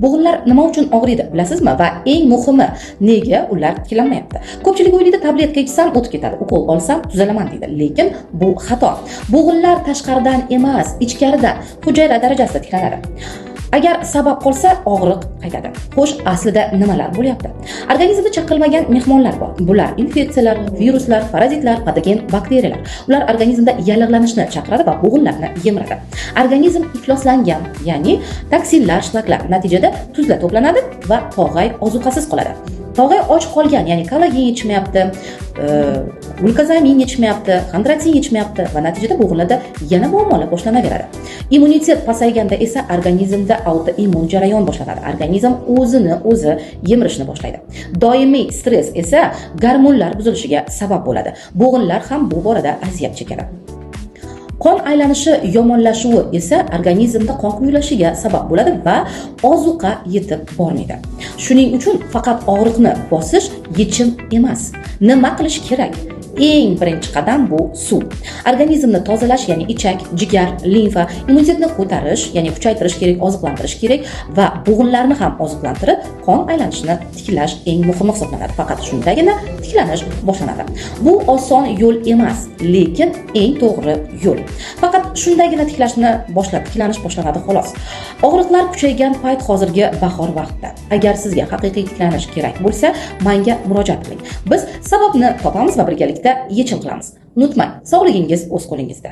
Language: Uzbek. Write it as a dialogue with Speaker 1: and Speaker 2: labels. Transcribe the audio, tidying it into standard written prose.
Speaker 1: Bo'g'inlar nima uchun og'riydi bilasizmi? Va eng muhimi, nega ular tiklanmayapti? Ko'pchilik o'ylaydi, tabletka ichsam o'tib ketadi, ukol olsam tuzalaman deydi. Lekin bu xato. Bo'g'inlar tashqaridan emas, ichkaridan, hujayra darajasida tiklanadi. Agar sabab qolsa, og'riq qaytadi. Xo'sh, aslida nimalar bo'lyapti? Organizmda chaqilmagan mehmonlar bor. Bular infeksiyalar, viruslar, parazitlar, patogen bakteriyalar. Ular organizmda yallig'lanishni chaqiradi va bo'g'inlarni yemiradi. Organizm ifloslangan, ya'ni toksinlar, shlaklar natijada tuzlar to'planadi va tog'ay ozuqasiz qoladi. Tog'ay och qolgan, ya'ni kollagen yetishmayapti, glutamin yetishmayapti, xondrotin yetishmayapti va natijada bo'g'inlarda yana muammolar boshlanaveradi. Immunitet pasayganda esa organizmda autoimmun jarayon boshlanadi. Organizm o'zini yemirishni boshlaydi. Doimiy stress esa gormonlar buzilishiga sabab bo'ladi. Bo'g'inlar ham bu borada aziyat chekadi. Qon aylanishi yomonlashuvi esa organizmda qon quyulishiga sabab bo'ladi va ozuqa yetib bormaydi. Shuning uchun faqat og'riqni bosish yechim emas. Nima qilish kerak? Eng birinchi qadam bu suv. Organizmni tozalash, ya'ni ichak, jigar, limfa, immunitetni ko'tarish, ya'ni kuchaytirish kerak, oziqlantirish kerak va bo'g'inlarni ham oziqlantirib, qon aylanishini tiklash eng muhimi hisoblanadi. Faqat shundagina tiklanish boshlanadi. Bu oson yo'l emas, lekin eng to'g'ri yo'l. Faqat shundagina tiklanish boshlanadi xolos. Og'riqlar kuchaygan payt hozirgi bahor vaqtida. Agar sizga haqiqiy tiklanish kerak bo'lsa, menga murojaat qiling. Biz sababni topamiz va birgalikda yechim qilamiz. Unutmang, sog'ligingiz o'z qo'lingizda.